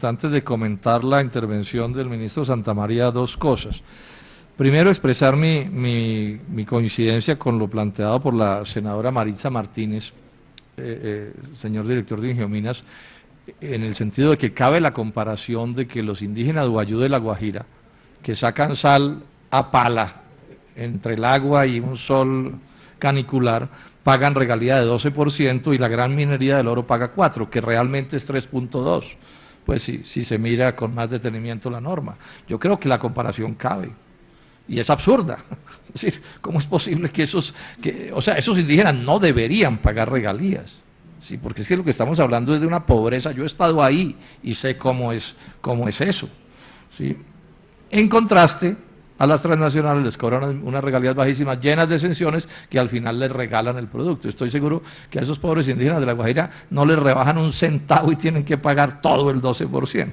Antes de comentar la intervención del ministro Santamaría, dos cosas. Primero, expresar mi coincidencia con lo planteado por la senadora Maritza Martínez, señor director de Ingeominas, en el sentido de que cabe la comparación de que los indígenas de Guayú de La Guajira, que sacan sal a pala entre el agua y un sol canicular, pagan regalía de 12% y la gran minería del oro paga 4%, que realmente es 3.2%. Pues si se mira con más detenimiento la norma. Yo creo que la comparación cabe, y es absurda. Es decir, ¿cómo es posible que esos indígenas no deberían pagar regalías? Sí, porque es que lo que estamos hablando es de una pobreza. Yo he estado ahí y sé cómo es eso. ¿Sí? En contraste, a las transnacionales les cobran unas regalías bajísimas, llenas de exenciones, que al final les regalan el producto. Estoy seguro que a esos pobres indígenas de La Guajira no les rebajan un centavo y tienen que pagar todo el 12%.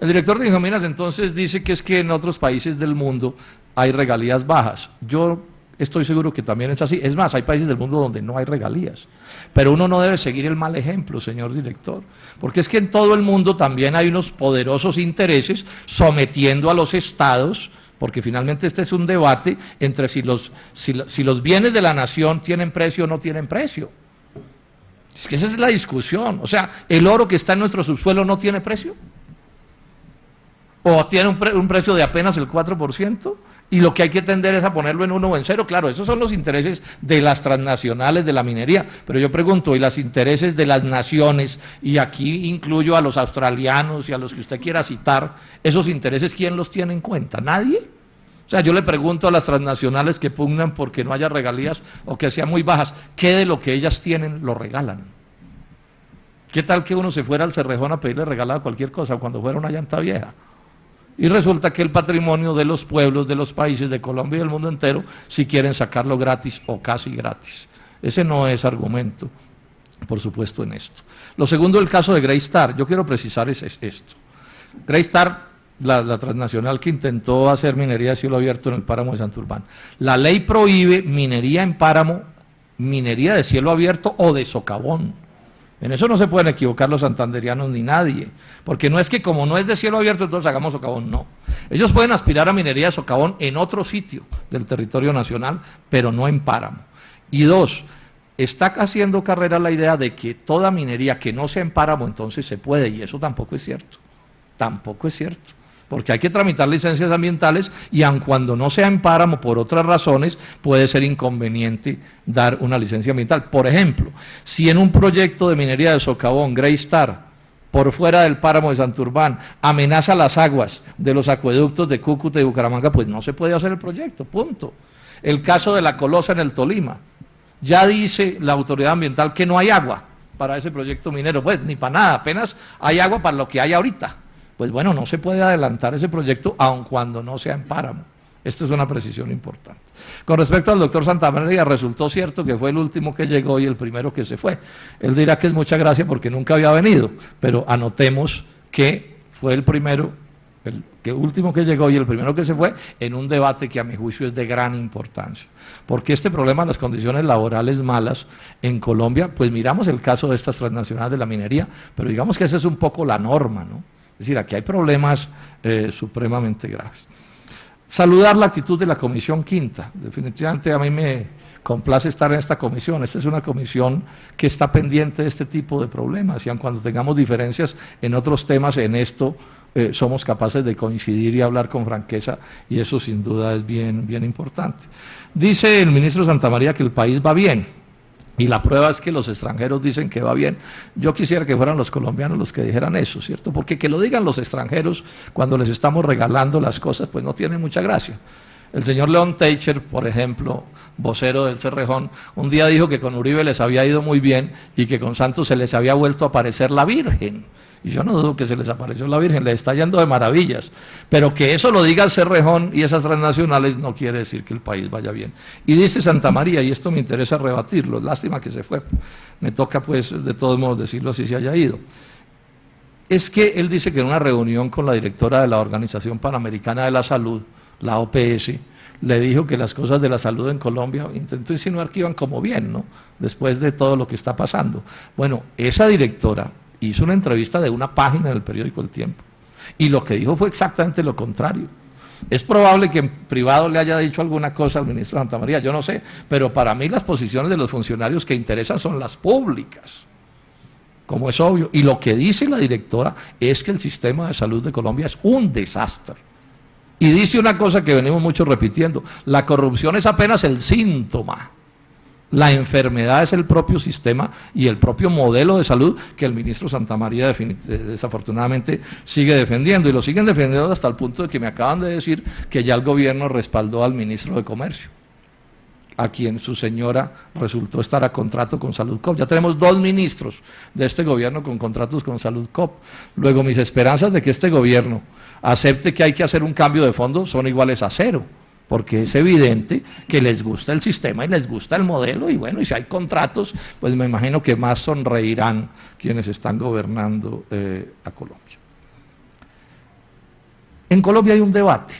El director de Ingeominas entonces dice que es que en otros países del mundo hay regalías bajas. Yo estoy seguro que también es así. Es más, hay países del mundo donde no hay regalías. Pero uno no debe seguir el mal ejemplo, señor director, porque es que en todo el mundo también hay unos poderosos intereses sometiendo a los estados, porque finalmente este es un debate entre si los bienes de la nación tienen precio o no tienen precio. Es que esa es la discusión. O sea, ¿el oro que está en nuestro subsuelo no tiene precio? ¿O tiene un precio de apenas el 4%? Y lo que hay que tender es a ponerlo en 1 o en 0. Claro, esos son los intereses de las transnacionales de la minería. Pero yo pregunto, ¿y los intereses de las naciones? Y aquí incluyo a los australianos y a los que usted quiera citar. ¿Esos intereses quién los tiene en cuenta? ¿Nadie? O sea, yo le pregunto a las transnacionales que pugnan porque no haya regalías o que sean muy bajas, ¿qué de lo que ellas tienen lo regalan? ¿Qué tal que uno se fuera al Cerrejón a pedirle regalado cualquier cosa cuando fuera una llanta vieja? Y resulta que el patrimonio de los pueblos, de los países, de Colombia y del mundo entero, si quieren sacarlo gratis o casi gratis. Ese no es argumento, por supuesto, en esto. Lo segundo, el caso de Greystar. Yo quiero precisar es esto. Greystar, la transnacional que intentó hacer minería de cielo abierto en el páramo de Santurbán. La ley prohíbe minería en páramo, minería de cielo abierto o de socavón. En eso no se pueden equivocar los santanderianos ni nadie, porque no es que como no es de cielo abierto entonces hagamos socavón, no. Ellos pueden aspirar a minería de socavón en otro sitio del territorio nacional, pero no en páramo. Y dos, está haciendo carrera la idea de que toda minería que no sea en páramo entonces se puede, y eso tampoco es cierto, porque hay que tramitar licencias ambientales y aun cuando no sea en páramo por otras razones, puede ser inconveniente dar una licencia ambiental. Por ejemplo, si en un proyecto de minería de socavón, Greystar, por fuera del páramo de Santurbán, amenaza las aguas de los acueductos de Cúcuta y Bucaramanga, pues no se puede hacer el proyecto, punto. El caso de la Colosa en el Tolima, ya dice la autoridad ambiental que no hay agua para ese proyecto minero, pues ni para nada, apenas hay agua para lo que hay ahorita. Pues bueno, no se puede adelantar ese proyecto aun cuando no sea en páramo. Esto es una precisión importante. Con respecto al doctor Santamaría, resultó cierto que fue el último que llegó y el primero que se fue. Él dirá que es mucha gracia porque nunca había venido, pero anotemos que fue el primero, el último que llegó y el primero que se fue en un debate que a mi juicio es de gran importancia. Porque este problema de las condiciones laborales malas en Colombia, pues miramos el caso de estas transnacionales de la minería, pero digamos que esa es un poco la norma, ¿no? Es decir, aquí hay problemas supremamente graves. Saludar la actitud de la Comisión Quinta. Definitivamente a mí me complace estar en esta comisión. Esta es una comisión que está pendiente de este tipo de problemas y aun cuando tengamos diferencias en otros temas, en esto somos capaces de coincidir y hablar con franqueza y eso sin duda es bien importante. Dice el ministro Santamaría que el país va bien. Y la prueba es que los extranjeros dicen que va bien. Yo quisiera que fueran los colombianos los que dijeran eso, ¿cierto? Porque que lo digan los extranjeros cuando les estamos regalando las cosas, pues no tiene mucha gracia. El señor León Teicher, por ejemplo, vocero del Cerrejón, un día dijo que con Uribe les había ido muy bien y que con Santos se les había vuelto a aparecer la Virgen. Y yo no dudo que se les apareció la Virgen, les está yendo de maravillas. Pero que eso lo diga el Cerrejón y esas transnacionales no quiere decir que el país vaya bien. Y dice Santamaría, y esto me interesa rebatirlo, lástima que se fue, me toca pues de todos modos decirlo así se haya ido. Es que él dice que en una reunión con la directora de la Organización Panamericana de la Salud, la OPS, le dijo que las cosas de la salud en Colombia, intentó insinuar que iban como bien, ¿no? Después de todo lo que está pasando. Bueno, esa directora hizo una entrevista de una página en el periódico El Tiempo, y lo que dijo fue exactamente lo contrario. Es probable que en privado le haya dicho alguna cosa al ministro Santamaría, yo no sé, pero para mí las posiciones de los funcionarios que interesan son las públicas, como es obvio, y lo que dice la directora es que el sistema de salud de Colombia es un desastre. Y dice una cosa que venimos mucho repitiendo: la corrupción es apenas el síntoma, la enfermedad es el propio sistema y el propio modelo de salud que el ministro Santamaría desafortunadamente sigue defendiendo, y lo siguen defendiendo hasta el punto de que me acaban de decir que ya el gobierno respaldó al ministro de Comercio, a quien su señora resultó estar a contrato con Saludcop. Ya tenemos 2 ministros de este gobierno con contratos con Saludcop. Luego, mis esperanzas de que este gobierno acepte que hay que hacer un cambio de fondo son iguales a cero, porque es evidente que les gusta el sistema y les gusta el modelo, y bueno, y si hay contratos, pues me imagino que más sonreirán quienes están gobernando a Colombia. En Colombia hay un debate,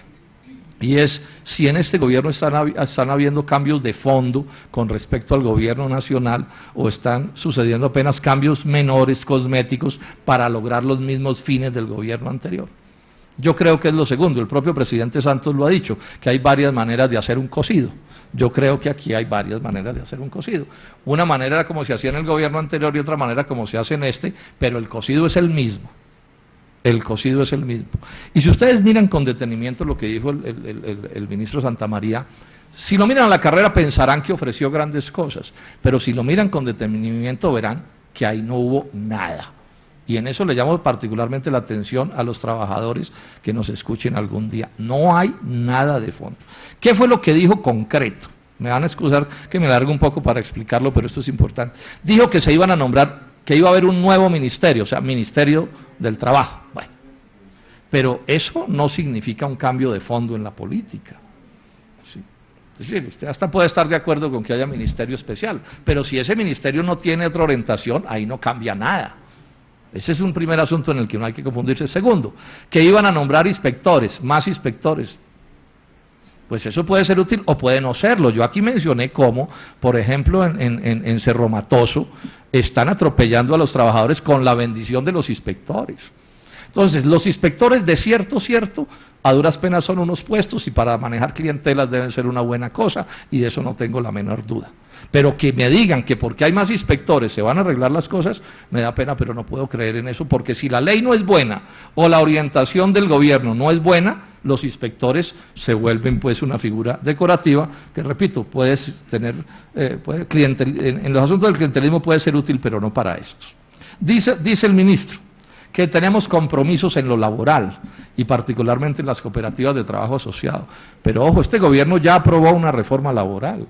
y es si en este gobierno están habiendo cambios de fondo con respecto al gobierno nacional, o están sucediendo apenas cambios menores, cosméticos, para lograr los mismos fines del gobierno anterior. Yo creo que es lo segundo. El propio presidente Santos lo ha dicho, que hay varias maneras de hacer un cocido. Yo creo que aquí hay varias maneras de hacer un cocido. Una manera era como se hacía en el gobierno anterior y otra manera como se hace en este, pero el cocido es el mismo. El cocido es el mismo. Y si ustedes miran con detenimiento lo que dijo el ministro Santamaría, si lo miran a la carrera pensarán que ofreció grandes cosas, pero si lo miran con detenimiento verán que ahí no hubo nada. Y en eso le llamo particularmente la atención a los trabajadores que nos escuchen algún día. No hay nada de fondo. ¿Qué fue lo que dijo concreto? Me van a excusar que me largue un poco para explicarlo, pero esto es importante. Dijo que se iban a nombrar, que iba a haber un nuevo ministerio, o sea, Ministerio del Trabajo. Bueno, pero eso no significa un cambio de fondo en la política. ¿Sí? Es decir, usted hasta puede estar de acuerdo con que haya ministerio especial, pero si ese ministerio no tiene otra orientación, ahí no cambia nada. Ese es un primer asunto en el que no hay que confundirse. Segundo, que iban a nombrar inspectores, más inspectores. Pues eso puede ser útil o puede no serlo. Yo aquí mencioné cómo, por ejemplo, en Cerro Matoso, están atropellando a los trabajadores con la bendición de los inspectores. Entonces, los inspectores de cierto, a duras penas son unos puestos, y para manejar clientelas deben ser una buena cosa, y de eso no tengo la menor duda. Pero que me digan que porque hay más inspectores se van a arreglar las cosas, me da pena, pero no puedo creer en eso, porque si la ley no es buena o la orientación del gobierno no es buena, los inspectores se vuelven pues una figura decorativa que, repito, puedes tener, en los asuntos del clientelismo puede ser útil, pero no para estos. Dice el ministro que tenemos compromisos en lo laboral y particularmente en las cooperativas de trabajo asociado, pero ojo, este gobierno ya aprobó una reforma laboral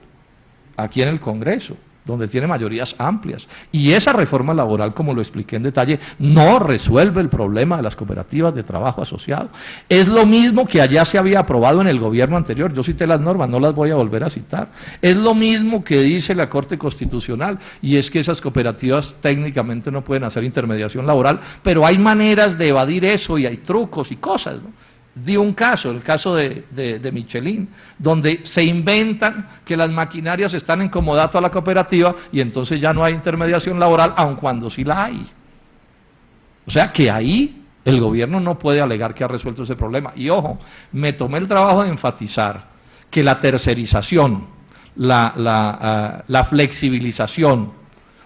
aquí en el Congreso, donde tiene mayorías amplias, y esa reforma laboral, como lo expliqué en detalle, no resuelve el problema de las cooperativas de trabajo asociado. Es lo mismo que allá se había aprobado en el gobierno anterior. Yo cité las normas, no las voy a volver a citar. Es lo mismo que dice la Corte Constitucional, y es que esas cooperativas técnicamente no pueden hacer intermediación laboral, pero hay maneras de evadir eso, y hay trucos y cosas, ¿no? Di un caso, el caso de Michelin, donde se inventan que las maquinarias están en comodato a la cooperativa y entonces ya no hay intermediación laboral, aun cuando sí la hay. O sea que ahí el gobierno no puede alegar que ha resuelto ese problema. Y ojo, me tomé el trabajo de enfatizar que la tercerización, la flexibilización,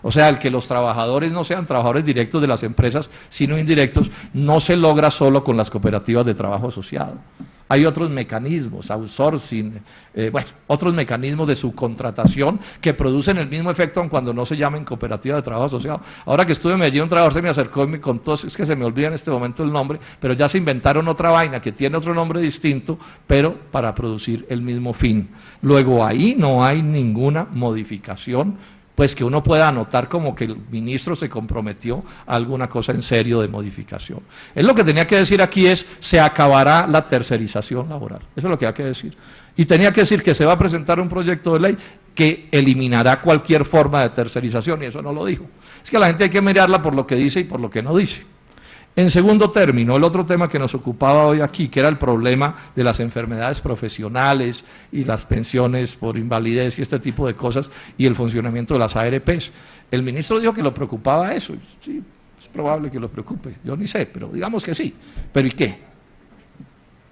o sea, el que los trabajadores no sean trabajadores directos de las empresas, sino indirectos, no se logra solo con las cooperativas de trabajo asociado. Hay otros mecanismos, outsourcing, otros mecanismos de subcontratación que producen el mismo efecto aun cuando no se llamen cooperativas de trabajo asociado. Ahora que estuve en Medellín, un trabajador se me acercó y me contó, es que se me olvida en este momento el nombre, pero ya se inventaron otra vaina que tiene otro nombre distinto, pero para producir el mismo fin. Luego ahí no hay ninguna modificación, pues que uno pueda anotar como que el ministro se comprometió a alguna cosa en serio de modificación. Él lo que tenía que decir aquí es, se acabará la tercerización laboral. Eso es lo que hay que decir. Y tenía que decir que se va a presentar un proyecto de ley que eliminará cualquier forma de tercerización, y eso no lo dijo. Es que a la gente hay que mirarla por lo que dice y por lo que no dice. En segundo término, el otro tema que nos ocupaba hoy aquí, que era el problema de las enfermedades profesionales y las pensiones por invalidez y este tipo de cosas, y el funcionamiento de las ARPs. El ministro dijo que lo preocupaba eso. Sí, Es probable que lo preocupe, yo ni sé, pero digamos que sí. ¿Pero y qué?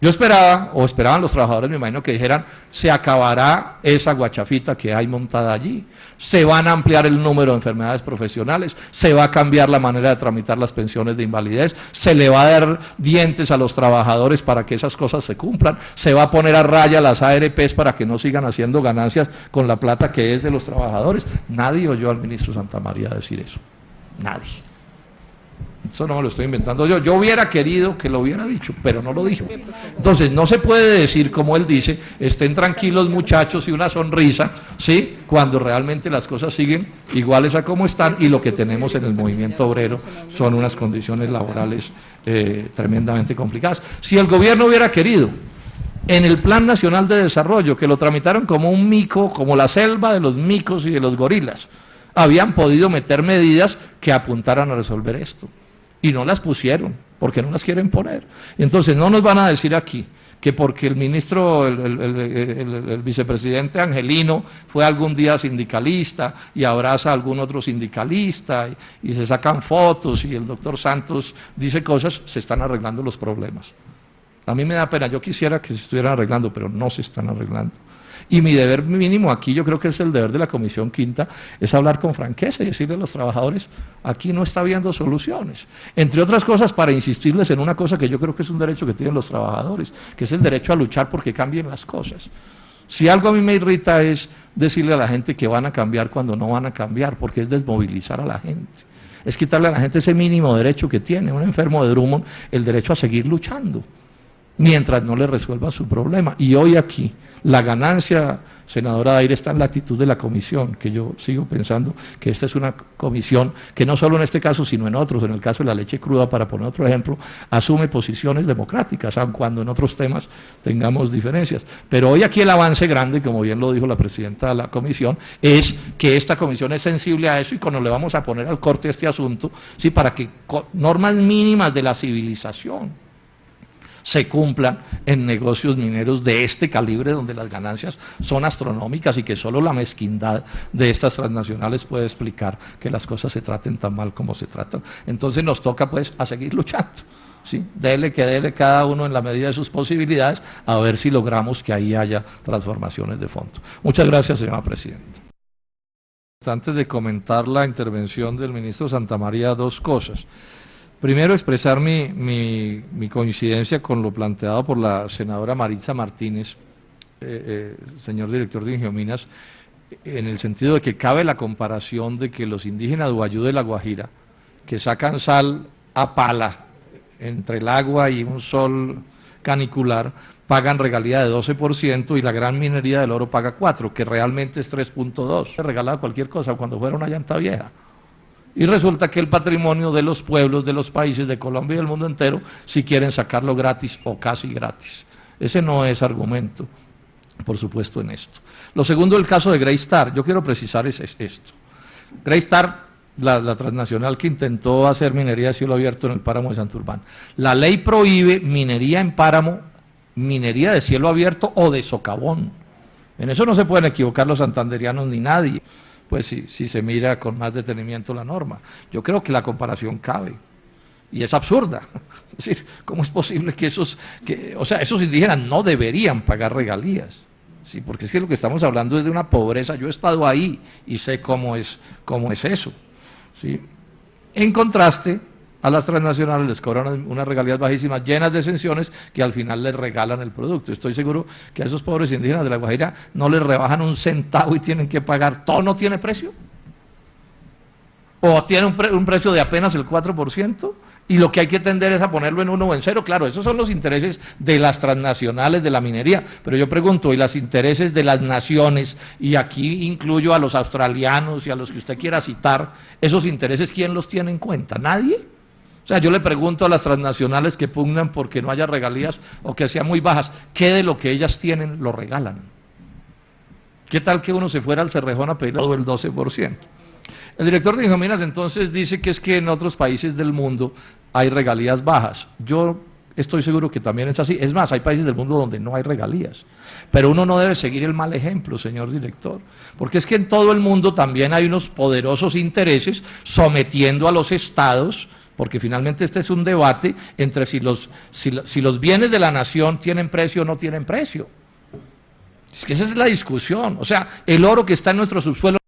Yo esperaba, o esperaban los trabajadores, me imagino, que dijeran, se acabará esa guachafita que hay montada allí, se van a ampliar el número de enfermedades profesionales, se va a cambiar la manera de tramitar las pensiones de invalidez, se le va a dar dientes a los trabajadores para que esas cosas se cumplan, se va a poner a raya las ARPs para que no sigan haciendo ganancias con la plata que es de los trabajadores. Nadie oyó al ministro Santamaría decir eso, nadie. Eso no me lo estoy inventando yo. Yo hubiera querido que lo hubiera dicho, pero no lo dijo. Entonces, no se puede decir, como él dice, estén tranquilos muchachos y una sonrisa, ¿sí? Cuando realmente las cosas siguen iguales a como están y lo que tenemos en el movimiento obrero son unas condiciones laborales tremendamente complicadas. Si el gobierno hubiera querido, en el Plan Nacional de Desarrollo, que lo tramitaron como un mico, como la selva de los micos y de los gorilas, habían podido meter medidas que apuntaran a resolver esto. Y no las pusieron, porque no las quieren poner. Entonces no nos van a decir aquí que porque el ministro, el vicepresidente Angelino fue algún día sindicalista y abraza a algún otro sindicalista y se sacan fotos y el doctor Santos dice cosas, se están arreglando los problemas. A mí me da pena, yo quisiera que se estuvieran arreglando, pero no se están arreglando. Y mi deber mínimo aquí, yo creo que es el deber de la Comisión Quinta, es hablar con franqueza y decirle a los trabajadores, aquí no está habiendo soluciones. Entre otras cosas, para insistirles en una cosa que yo creo que es un derecho que tienen los trabajadores, que es el derecho a luchar porque cambien las cosas. Si algo a mí me irrita es decirle a la gente que van a cambiar cuando no van a cambiar, porque es desmovilizar a la gente. Es quitarle a la gente ese mínimo derecho que tiene un enfermo de Drummond, el derecho a seguir luchando, mientras no le resuelva su problema. Y hoy aquí, la ganancia, senadora Daire, está en la actitud de la comisión, que yo sigo pensando que esta es una comisión que no solo en este caso, sino en otros, en el caso de la leche cruda, para poner otro ejemplo, asume posiciones democráticas, aun cuando en otros temas tengamos diferencias. Pero hoy aquí el avance grande, como bien lo dijo la presidenta de la comisión, es que esta comisión es sensible a eso y cuando le vamos a poner al corte este asunto, sí, para que normas mínimas de la civilización se cumplan en negocios mineros de este calibre, donde las ganancias son astronómicas y que solo la mezquindad de estas transnacionales puede explicar que las cosas se traten tan mal como se tratan. Entonces nos toca pues a seguir luchando, ¿sí? Dele que dele cada uno en la medida de sus posibilidades, a ver si logramos que ahí haya transformaciones de fondo. Muchas gracias, señora presidenta. Antes de comentar la intervención del ministro Santamaría, dos cosas. Primero, expresar mi coincidencia con lo planteado por la senadora Maritza Martínez, señor director de Ingiominas, en el sentido de que cabe la comparación de que los indígenas de Ubayú de La Guajira, que sacan sal a pala entre el agua y un sol canicular, pagan regalía de 12% y la gran minería del oro paga 4%, que realmente es 3.2%. Se regalaba cualquier cosa cuando fuera una llanta vieja. Y resulta que el patrimonio de los pueblos, de los países, de Colombia y del mundo entero, si quieren sacarlo gratis o casi gratis. Ese no es argumento, por supuesto, en esto. Lo segundo, el caso de Greystar. Yo quiero precisar es esto. Greystar, la transnacional que intentó hacer minería de cielo abierto en el páramo de Santurbán. La ley prohíbe minería en páramo, minería de cielo abierto o de socavón. En eso no se pueden equivocar los santanderianos ni nadie. Pues si se mira con más detenimiento la norma. Yo creo que la comparación cabe, y es absurda. Es decir, ¿cómo es posible que esos indígenas no deberían pagar regalías? Sí, porque es que lo que estamos hablando es de una pobreza. Yo he estado ahí y sé cómo es eso. ¿Sí? En contraste, a las transnacionales les cobran unas regalías bajísimas, llenas de exenciones, que al final les regalan el producto. Estoy seguro que a esos pobres indígenas de La Guajira no les rebajan un centavo y tienen que pagar. ¿Todo no tiene precio? ¿O tiene un precio de apenas el 4%? Y lo que hay que tender es a ponerlo en 1 o en 0. Claro, esos son los intereses de las transnacionales de la minería. Pero yo pregunto, ¿y los intereses de las naciones? Y aquí incluyo a los australianos y a los que usted quiera citar. ¿Esos intereses quién los tiene en cuenta? ¿Nadie? O sea, yo le pregunto a las transnacionales que pugnan porque no haya regalías o que sean muy bajas, ¿qué de lo que ellas tienen lo regalan? ¿Qué tal que uno se fuera al Cerrejón a pedir todo el 12%? El director de Ingiominas entonces dice que es que en otros países del mundo hay regalías bajas. Yo estoy seguro que también es así. Es más, hay países del mundo donde no hay regalías. Pero uno no debe seguir el mal ejemplo, señor director, porque es que en todo el mundo también hay unos poderosos intereses sometiendo a los estados, porque finalmente este es un debate entre si los bienes de la nación tienen precio o no tienen precio. Es que esa es la discusión. O sea, el oro que está en nuestro subsuelo